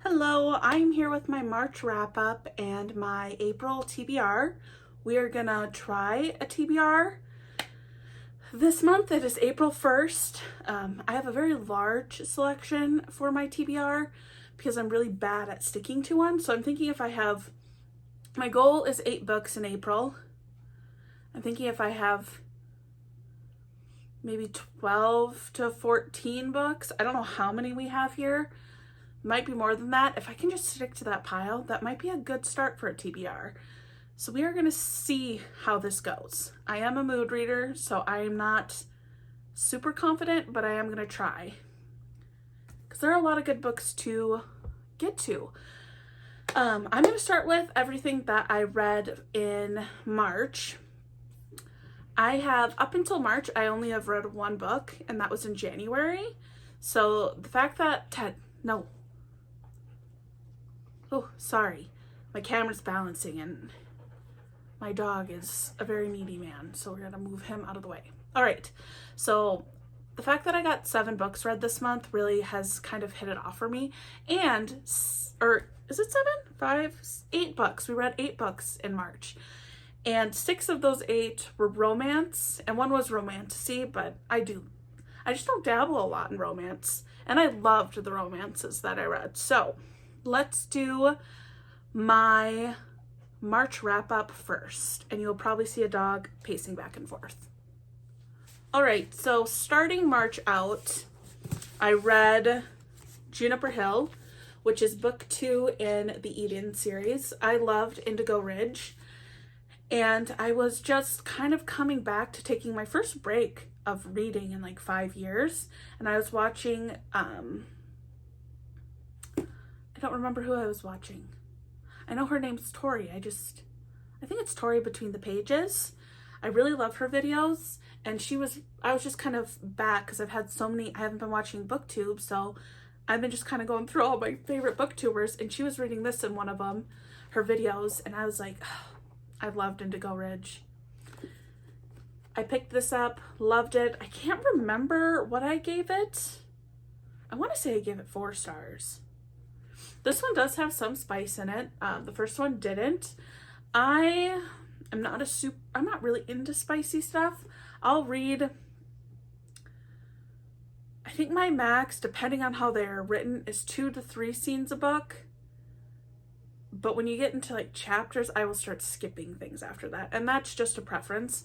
Hello, I'm here with my March wrap up and my April TBR. We are gonna try a TBR this month. It is April 1st. I have a very large selection for my TBR because I'm really bad at sticking to one. So I'm thinking my goal is 8 books in April. I'm thinking if I have maybe 12 to 14 books. I don't know how many we have here. Might be more than that. If I can just stick to that pile, that might be a good start for a TBR. So we are going to see how this goes. I am a mood reader, so I am not super confident, but I am going to try. Because there are a lot of good books to get to. I'm going to start with everything that I read in March. Up until March, I only have read one book, and that was in January. So the fact that Oh, sorry. My camera's balancing and my dog is a very needy man, so we're gonna move him out of the way. All right, so the fact that I got 7 books read this month really has kind of hit it off for me. And, or is it 8 books. We read 8 books in March. And 6 of those 8 were romance, and 1 was romantasy, but I just don't dabble a lot in romance. And I loved the romances that I read. So let's do my March wrap up first, and you'll probably see a dog pacing back and forth. All right, so starting March out, I read Juniper Hill, which is book 2 in the Eden series. I loved Indigo Ridge, and I was just kind of coming back to taking my first break of reading in like 5 years, and I was watching I don't remember who I was watching. I know her name's Tori. I think it's Tori Between the Pages. I really love her videos, and I was just kind of back because I haven't been watching BookTube, so I've been just kind of going through all my favorite booktubers, and she was reading this in one of them, her videos, and I was like, oh, I loved Indigo Ridge. I picked this up, loved it. I can't remember what I gave it. I want to say I gave it 4 stars. This one does have some spice in it. The first one didn't. I'm not really into spicy stuff. I'll read, I think my max, depending on how they're written, is 2 to 3 scenes a book. But when you get into like chapters, I will start skipping things after that. And that's just a preference.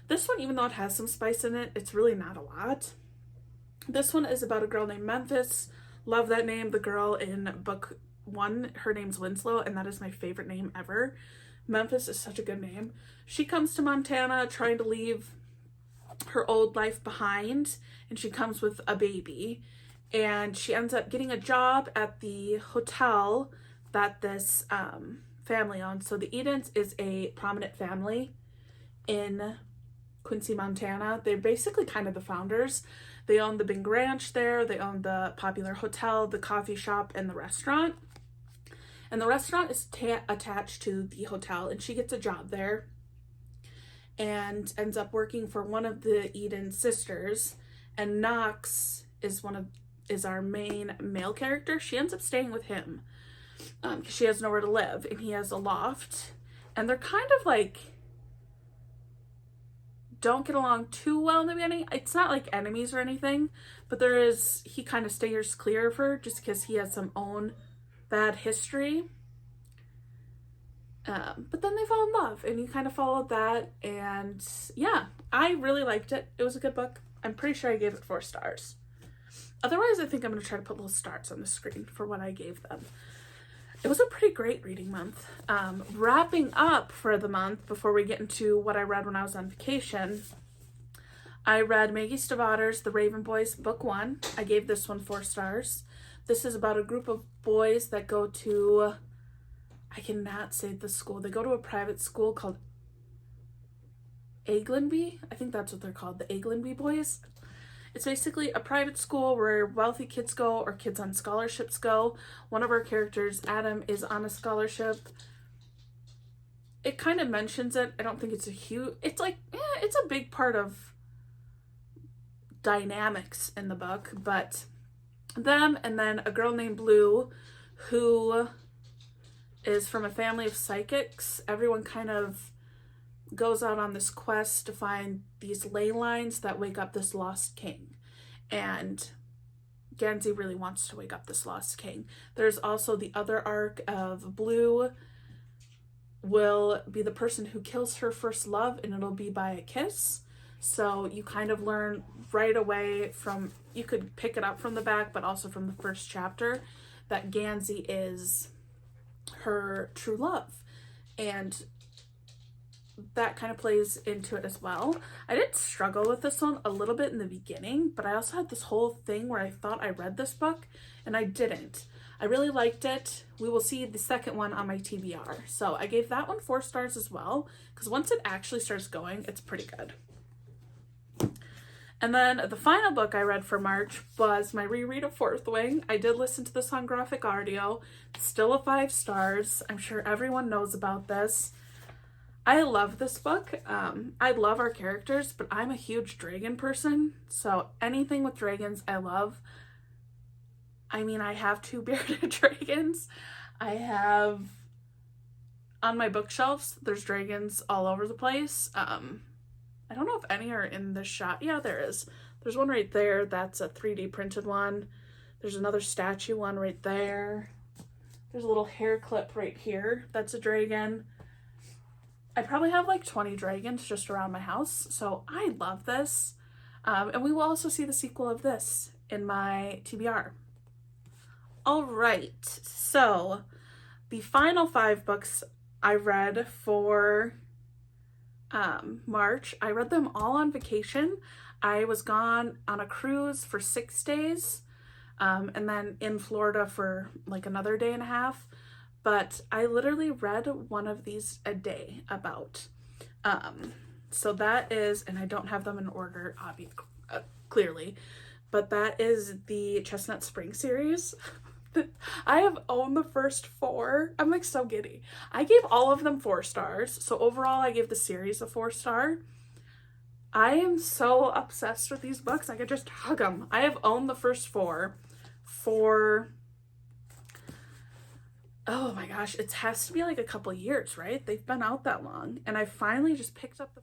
This one, even though it has some spice in it, it's really not a lot. This one is about a girl named Memphis. Love that name. The girl in book 1, her name's Winslow, and that is my favorite name ever. Memphis is such a good name. She comes to Montana trying to leave her old life behind, and she comes with a baby. And she ends up getting a job at the hotel that this family owns. So the Edens is a prominent family in Quincy, Montana. They're basically kind of the founders. They own the Bing Ranch there. They own the popular hotel, the coffee shop, and the restaurant. And the restaurant is attached to the hotel, and she gets a job there and ends up working for one of the Eden sisters. And Knox is our main male character. She ends up staying with him because she has nowhere to live, and he has a loft. And they're kind of like don't get along too well in the beginning. It's not like enemies or anything, but he kind of steers clear of her just because he has some own bad history. But then they fall in love, and you kind of followed that, and yeah, I really liked it. It was a good book. I'm pretty sure I gave it 4 stars. Otherwise, I think I'm going to try to put little stars on the screen for what I gave them. It was a pretty great reading month. Wrapping up for the month before we get into what I read when I was on vacation, I read Maggie Stivatter's The Raven Boys, book 1. I gave this one 4 stars. This is about a group of boys that go to, I cannot say the school. They go to a private school called Aglenby. I think that's what they're called, the Aglenby Boys. It's basically a private school where wealthy kids go or kids on scholarships go. One of our characters, Adam, is on a scholarship. It kind of mentions it. I don't think it's it's a big part of dynamics in the book, but them and then a girl named Blue who is from a family of psychics. Everyone kind of goes out on this quest to find these ley lines that wake up this lost king. And Gansey really wants to wake up this lost king. There's also the other arc of Blue will be the person who kills her first love, and it'll be by a kiss. So you kind of learn right away from, you could pick it up from the back, but also from the first chapter, that Gansey is her true love. And that kind of plays into it as well. I did struggle with this one a little bit in the beginning, but I also had this whole thing where I thought I read this book and I didn't. I really liked it. We will see the second one on my TBR. So I gave that one 4 stars as well, because once it actually starts going, it's pretty good. And then the final book I read for March was my reread of Fourth Wing. I did listen to this on graphic audio. It's still a 5 stars. I'm sure everyone knows about this. I love this book. I love our characters, but I'm a huge dragon person, so anything with dragons I love. I mean, I have 2 bearded dragons. I have, on my bookshelves, there's dragons all over the place. I don't know if any are in this shot. Yeah, there is. There's one right there. That's a 3D printed one. There's another statue one right there. There's a little hair clip right here. That's a dragon. I probably have like 20 dragons just around my house, so I love this. And we will also see the sequel of this in my TBR. All right, so the final 5 books I read for March, I read them all on vacation. I was gone on a cruise for 6 days, and then in Florida for like another day and a half. But I literally read one of these a day about. So that is, and I don't have them in order, clearly, but that is the Chestnut Spring series. I have owned the first 4. I'm like so giddy. I gave all of them 4 stars. So overall, I gave the series a 4 star. I am so obsessed with these books. I could just hug them. I have owned the first 4 for, oh my gosh, it has to be like a couple years, right? They've been out that long. And I finally just picked up the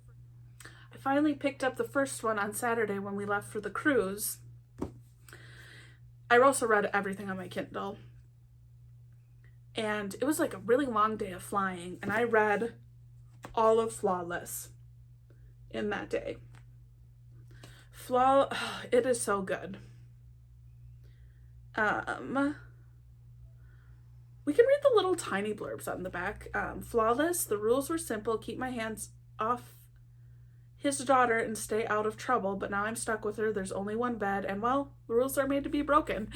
first one on Saturday when we left for the cruise. I also read everything on my Kindle. And it was like a really long day of flying, and I read all of Flawless in that day. It is so good. We can read the little tiny blurbs on the back. Flawless, the rules were simple. Keep my hands off his daughter and stay out of trouble, but now I'm stuck with her. There's only one bed, and well, the rules are made to be broken.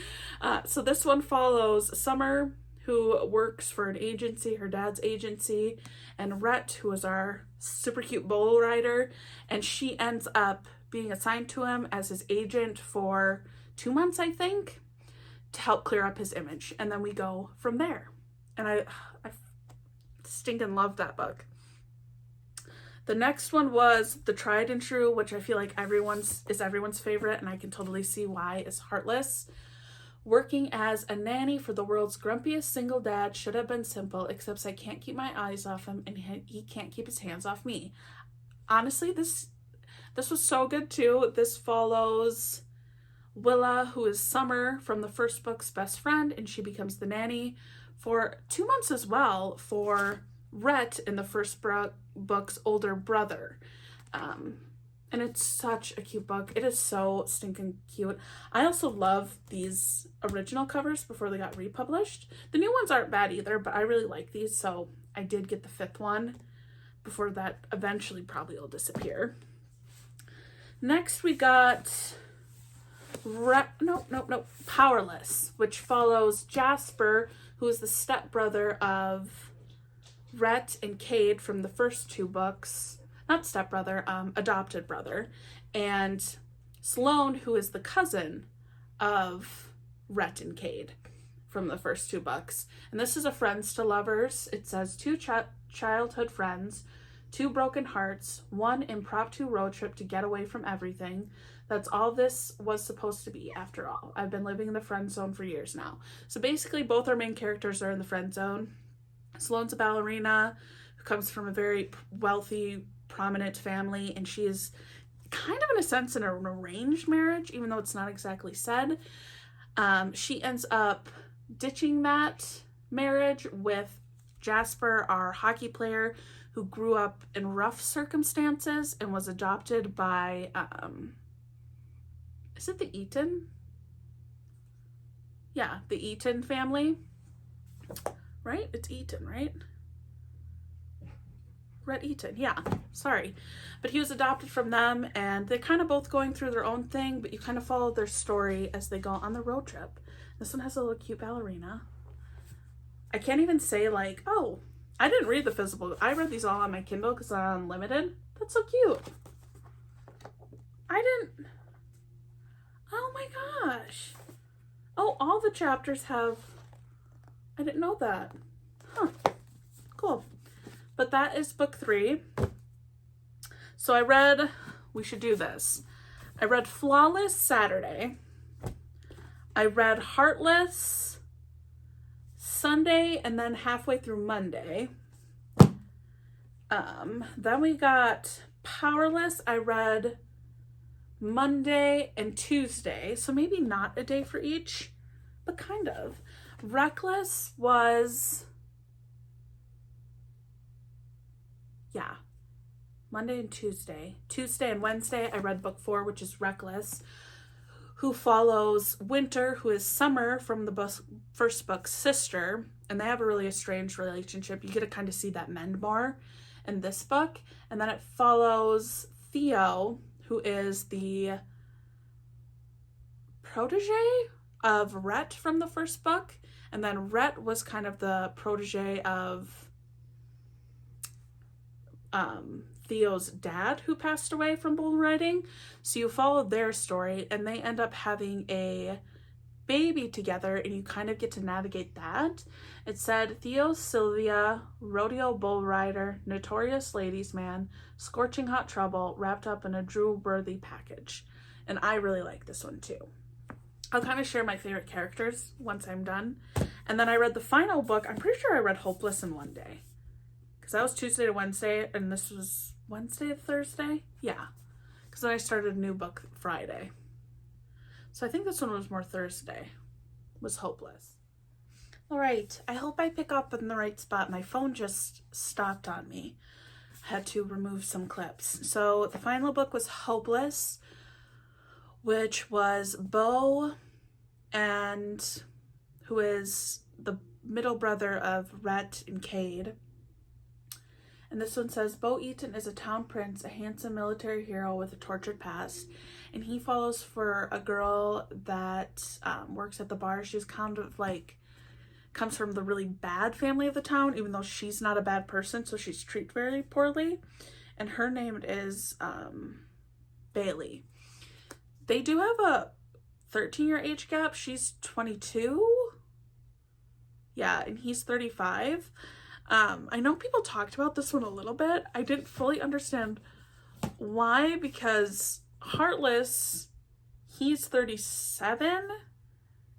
So this one follows Summer, who works for an agency, her dad's agency, and Rhett, who is our super cute bull rider, and she ends up being assigned to him as his agent for 2 months, I think, to help clear up his image. And then we go from there. And I stinking love that book. The next one was The Tried and True, which I feel like everyone's favorite, and I can totally see why, is Heartless. Working as a nanny for the world's grumpiest single dad should have been simple, except I can't keep my eyes off him and he can't keep his hands off me. Honestly, this was so good too. This follows Willa, who is Summer from the first book's best friend, and she becomes the nanny for 2 months as well for Rhett in the first book's older brother. And it's such a cute book. It is so stinking cute. I also love these original covers before they got republished. The new ones aren't bad either, but I really like these, so I did get the 5th one before that eventually probably will disappear. Next we got Powerless, which follows Jasper, who is the stepbrother of Rhett and Cade from the first 2 books. Not stepbrother, adopted brother. And Sloane, who is the cousin of Rhett and Cade from the first 2 books. And this is a Friends to Lovers. It says 2 childhood friends, 2 broken hearts, 1 impromptu road trip to get away from everything. That's all this was supposed to be, after all. I've been living in the friend zone for years now. So basically, both our main characters are in the friend zone. Sloane's a ballerina who comes from a very wealthy, prominent family, and she is kind of, in a sense, in an arranged marriage, even though it's not exactly said. She ends up ditching that marriage with Jasper, our hockey player, who grew up in rough circumstances and was adopted by, is it the Eaton? Yeah, the Eaton family. Right? It's Eaton, right? Rhett Eaton, yeah, sorry. But he was adopted from them, and they're kind of both going through their own thing, but you kind of follow their story as they go on the road trip. This one has a little cute ballerina. I can't even say, like, oh, I didn't read the physical. I read these all on my Kindle because they're unlimited. That's so cute. I didn't... Oh my gosh. Oh, all the chapters have... I didn't know that. Huh. Cool. But that is book 3. So I read... We should do this. I read Flawless Saturday. I read Heartless Sunday, and then halfway through Monday. Then we got Powerless. I read Monday and Tuesday, so maybe not a day for each, but kind of. Reckless was, yeah, Monday and Tuesday. Tuesday and Wednesday, I read book 4, which is Reckless, who follows Winter, who is Summer from the first book's sister, and they have a really estranged relationship. You get to kind of see that mend more in this book. And then it follows Theo, who is the protege of Rhett from the first book. And then Rhett was kind of the protege of Theo's dad, who passed away from bull riding. So you follow their story, and they end up having a baby together, and you kind of get to navigate that. It said Theo, Sylvia, rodeo bull rider, notorious ladies man, scorching hot trouble, wrapped up in a drool-worthy package. And I really like this one too. I'll kind of share my favorite characters once I'm done. And then I read the final book. I'm pretty sure I read Hopeless in one day, because that was Tuesday to Wednesday, and this was Wednesday to Thursday? Yeah, because then I started a new book Friday. So I think this one was more Thursday, was Hopeless. All right, I hope I pick up in the right spot. My phone just stopped on me. I had to remove some clips. So the final book was Hopeless, which was Bo, and who is the middle brother of Rhett and Cade. And this one says, Bo Eaton is a town prince, a handsome military hero with a tortured past. And he follows for a girl that works at the bar. She's kind of like, comes from the really bad family of the town, even though she's not a bad person, so she's treated very poorly. And her name is Bailey. They do have a 13-year age gap. She's 22. Yeah, and he's 35. I know people talked about this one a little bit. I didn't fully understand why, because Heartless, he's 37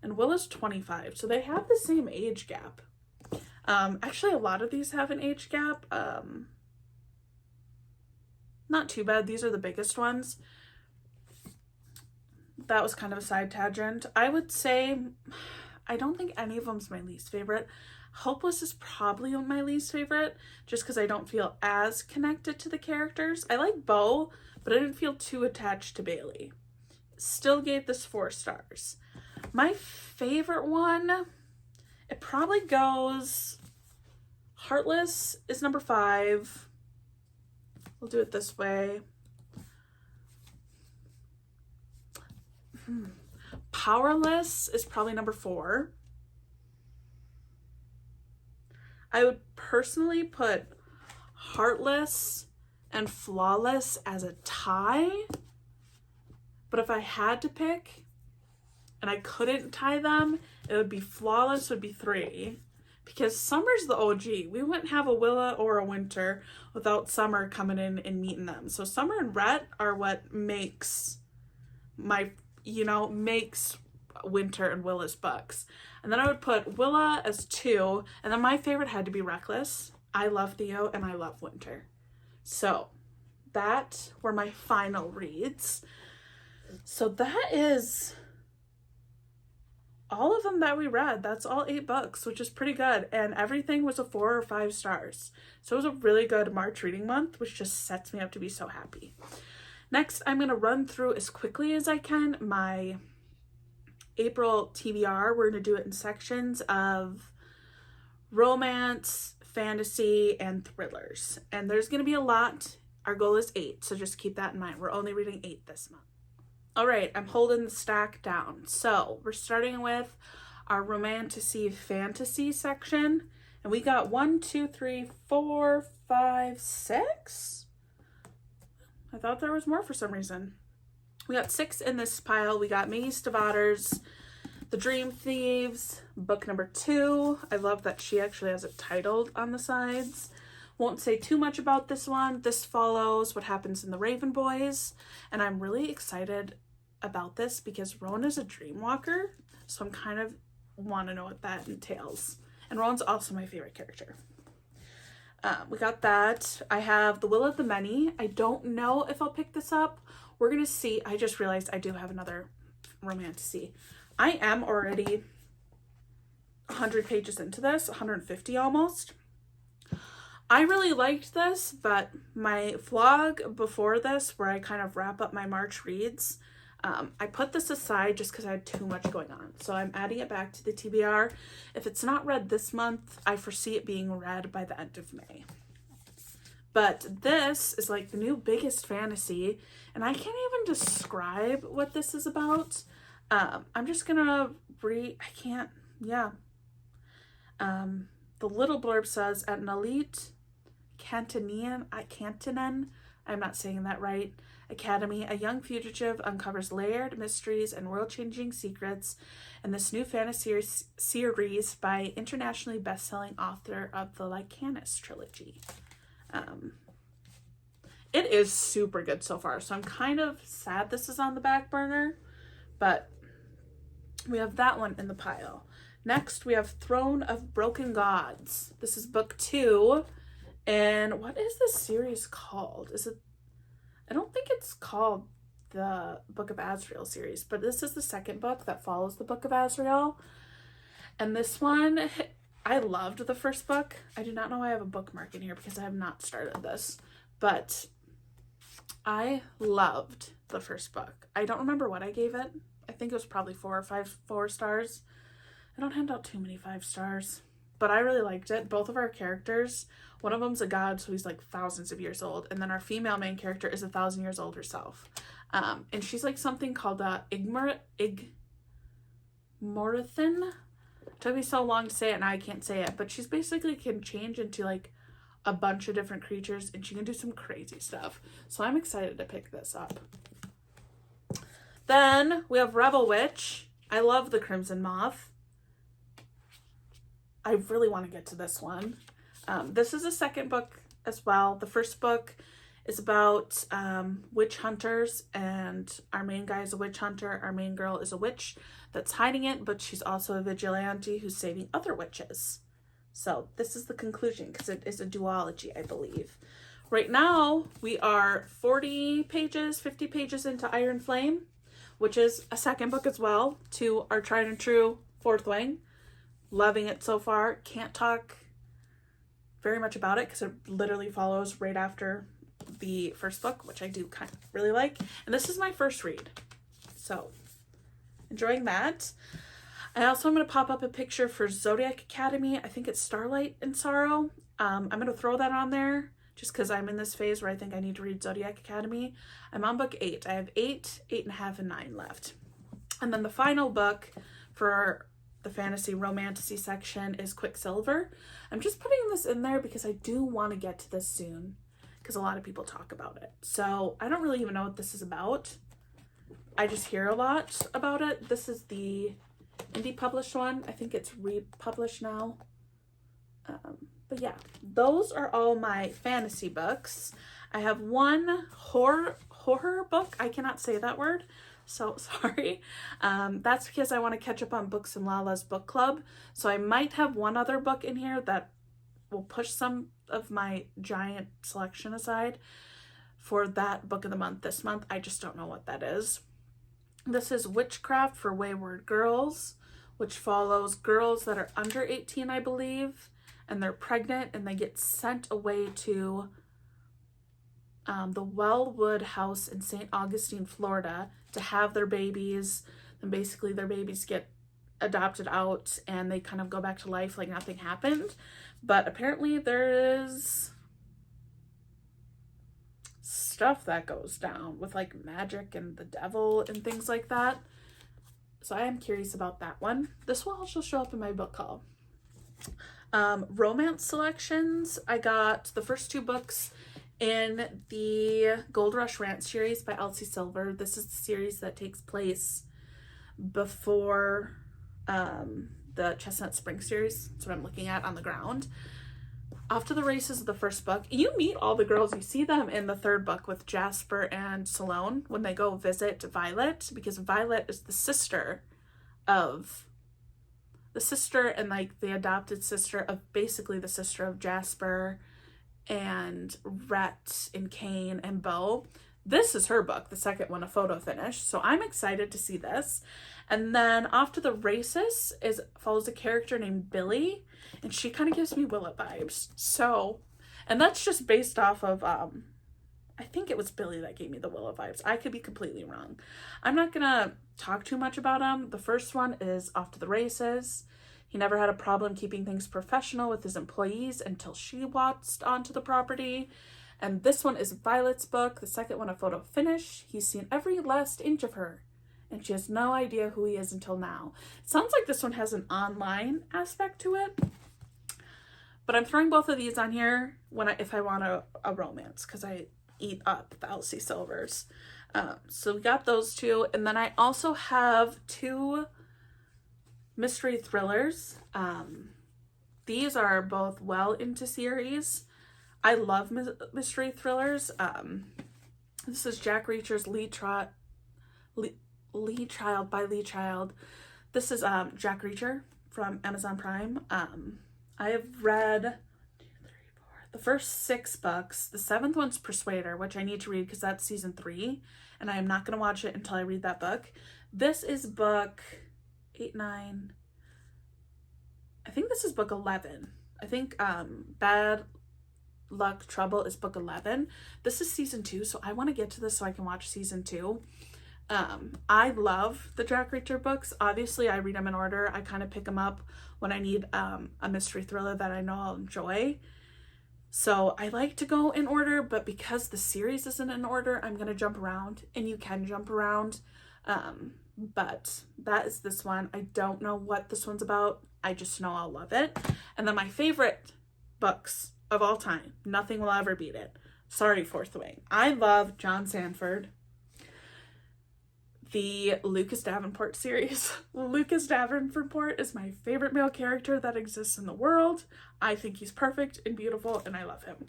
and Will is 25. So they have the same age gap. Actually, a lot of these have an age gap. Not too bad. These are the biggest ones. That was kind of a side tangent. I would say, I don't think any of them's my least favorite. Hopeless is probably my least favorite, just because I don't feel as connected to the characters. I like Bo, but I didn't feel too attached to Bailey. Still gave this 4 stars. My favorite one, it probably goes, Heartless is number 5. We'll do it this way. Powerless is probably number 4. I would personally put Heartless and Flawless as a tie. But if I had to pick, and I couldn't tie them, it would be Flawless would be 3. because summer's the OG. We wouldn't have a Willa or a Winter without summer coming in and meeting them. So summer and Rhett are what makes makes Winter and Willa's books. And then I would put Willa as 2, and then my favorite had to be Reckless. I love Theo and I love Winter. So that were my final reads. So that is all of them that we read. That's all 8 books, which is pretty good. And everything was a 4 or 5 stars. So it was a really good March reading month, which just sets me up to be so happy. Next, I'm going to run through as quickly as I can my April TBR. We're going to do it in sections of romance, fantasy, and thrillers. And there's going to be a lot. Our goal is 8, so just keep that in mind. We're only reading 8 this month. All right, I'm holding the stack down. So we're starting with our romantasy fantasy section. And we got 1, 2, 3, 4, 5, 6. I thought there was more for some reason. We got 6 in this pile. We got Maggie Stivatter's The Dream Thieves, book number 2. I love that she actually has it titled on the sides. Won't say too much about this one. This follows what happens in the Raven Boys, and I'm really excited about this because Rowan is a dream walker, so I'm kind of want to know what that entails. And Rowan's also my favorite character. We got that. I have The Will of the Many. I don't know if I'll pick this up. We're gonna see. I just realized I do have another romantasy. I am already 100 pages into this, 150 almost. I really liked this, but my vlog before this, where I kind of wrap up my March reads, I put this aside just because I had too much going on. So I'm adding it back to the TBR. If it's not read this month, I foresee it being read by the end of May. But this is like the new biggest fantasy, and I can't even describe what this is about. I'm just gonna read, the little blurb says, at an elite Cantonen, I'm not saying that right, academy, a young fugitive uncovers layered mysteries and world-changing secrets in this new fantasy series by internationally best-selling author of the Lycanis trilogy. It is super good so far, so I'm kind of sad this is on the back burner, but we have that one in the pile. Next, we have Throne of Broken Gods. This is book 2, and what is this series called? I don't think it's called the Book of Azrael series, but this is the second book that follows the Book of Azrael. And this one, I loved the first book. I do not know why I have a bookmark in here because I have not started this, but I loved the first book. I don't remember what I gave it. I think it was probably 4 stars. I don't hand out too many 5 stars, but I really liked it. Both of our characters, one of them's a god, so he's like thousands of years old, and then our female main character is 1,000 years old herself. And she's like something called Igmorithin. It took me so long to say it, and I can't say it, but she's basically can change into like a bunch of different creatures, and she can do some crazy stuff. So I'm excited to pick this up. Then we have Rebel Witch. I love the Crimson Moth. I really want to get to this one. This is a second book as well. The first book is about witch hunters, and our main guy is a witch hunter. Our main girl is a witch that's hiding it, but she's also a vigilante who's saving other witches. So this is the conclusion because it is a duology, I believe. Right now, we are 50 pages into Iron Flame, which is a second book as well to our tried and true Fourth Wing. Loving it so far. Can't talk very much about it because it literally follows right after the first book, which I do kind of really like. And this is my first read. So, enjoying that. I also am going to pop up a picture for Zodiac Academy. I think it's Starlight and Sorrow. I'm going to throw that on there just because I'm in this phase where I think I need to read Zodiac Academy. I'm on book 8. I have 8, 8.5, and 9 left. And then the final book for the fantasy romantasy section is Quicksilver. I'm just putting this in there because I do want to get to this soon because a lot of people talk about it. So I don't really even know what this is about. I just hear a lot about it. This is the indie published one. I think it's republished now. But yeah, those are all my fantasy books. I have one horror book. I cannot say that word, so sorry. That's because I want to catch up on books in Lala's book club. So I might have one other book in here that will push some of my giant selection aside for that book of the month this month. I just don't know what that is. This is Witchcraft for Wayward Girls, which follows girls that are under 18, I believe, and they're pregnant and they get sent away to the Wellwood House in St. Augustine, Florida to have their babies. And basically their babies get adopted out and they kind of go back to life like nothing happened. But apparently there is stuff that goes down with like magic and the devil and things like that. So I am curious about that one. This will also show up in my book haul. Romance selections. I got the first 2 books in the Gold Rush Ranch series by Elsie Silver. This is the series that takes place before the Chestnut Spring series. That's what I'm looking at on the ground. Off to the Races is the first book. You meet all the girls. You see them in the 3rd book with Jasper and Salome when they go visit Violet, because Violet is the sister and like the adopted sister of basically the sister of Jasper and Rhett and Kane and Beau. This is her book, the second one, A Photo Finish. So I'm excited to see this. And then Off to the Races follows a character named Billy, and she kind of gives me Willet vibes. So, and that's just based off of, I think it was Billy that gave me the Willet vibes. I could be completely wrong. I'm not gonna talk too much about him. The first one is Off to the Races. He never had a problem keeping things professional with his employees until she waltzed onto the property. And this one is Violet's book, the second one, A Photo Finish. He's seen every last inch of her, and she has no idea who he is until now. It sounds like this one has an online aspect to it, but I'm throwing both of these on here if I want a romance, because I eat up the Elsie Silvers. So we got those 2, and then I also have 2 mystery thrillers. These are both well into series. I love mystery thrillers. This is Jack Reacher's Lee Child by Lee Child. This is Jack Reacher from Amazon Prime. I have read the first 6 books. The 7th one's Persuader, which I need to read because that's season 3, and I am not going to watch it until I read that book. This is book 8, 9. I think this is book 11. I think Bad Luck Trouble is book 11. This is season 2, so I want to get to this so I can watch season 2. I love the Jack Reacher books. Obviously, I read them in order. I kind of pick them up when I need a mystery thriller that I know I'll enjoy. So I like to go in order, but because the series isn't in order, I'm going to jump around, and you can jump around. But that is this one. I don't know what this one's about. I just know I'll love it. And then my favorite books of all time, nothing will ever beat it. Sorry, Fourth Wing. I love John Sanford. The Lucas Davenport series. Lucas Davenport is my favorite male character that exists in the world. I think he's perfect and beautiful, and I love him.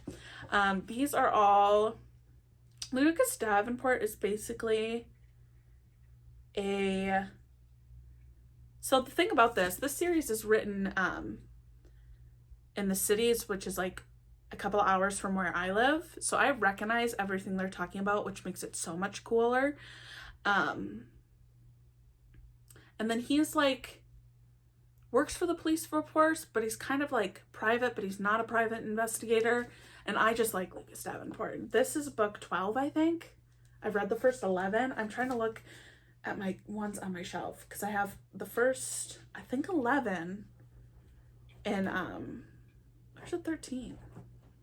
These are all... Lucas Davenport is basically a... So the thing about this series is written in the cities, which is like a couple hours from where I live. So I recognize everything they're talking about, which makes it so much cooler. And then he's like, works for the police force, but he's kind of like private, but he's not a private investigator. And I just like Lucas Davenport. This is book 12, I think. I've read the first 11. I'm trying to look at my ones on my shelf because I have the first, I think 11 and there's a 13.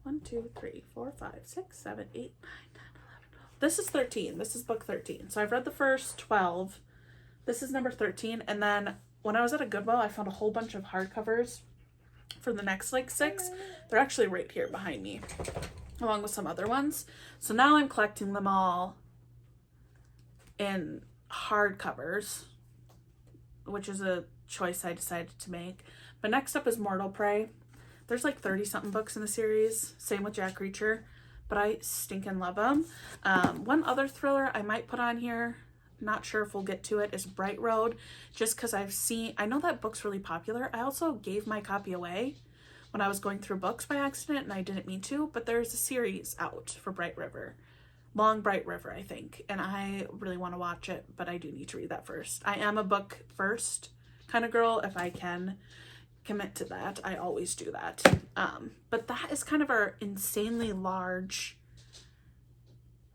1, 2, 3, 4, 5, 6, 7, 8, 9, 10, 11, 12. This is 13. This is book 13. So I've read the first 12. This is number 13. And then when I was at a Goodwill, I found a whole bunch of hardcovers for the next like 6. They're actually right here behind me, along with some other ones. So now I'm collecting them all in hardcovers, which is a choice I decided to make. But next up is Mortal Prey. There's like 30 something books in the series. Same with Jack Reacher, but I stinking love them. One other thriller I might put on here, not sure if we'll get to it, is Bright Road, just because I know that book's really popular. I also gave my copy away when I was going through books by accident, and I didn't mean to, but there's a series out for Bright River. Long Bright River, I think, and I really want to watch it, but I do need to read that first. I am a book first kind of girl. If I can commit to that, I always do that. But that is kind of our insanely large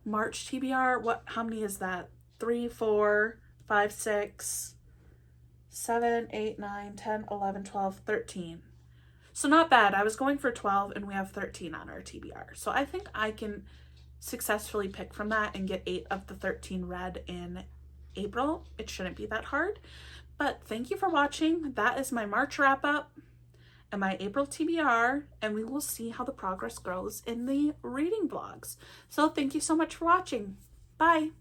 March TBR. How many is that? 3, 4, 5, 6, 7, 8, 9, 10, 11, 12, 13. So not bad. I was going for 12 and we have 13 on our TBR. So I think I can successfully pick from that and get 8 of the 13 read in April. It shouldn't be that hard. But thank you for watching. That is my March wrap up and my April TBR, and we will see how the progress grows in the reading vlogs. So thank you so much for watching. Bye.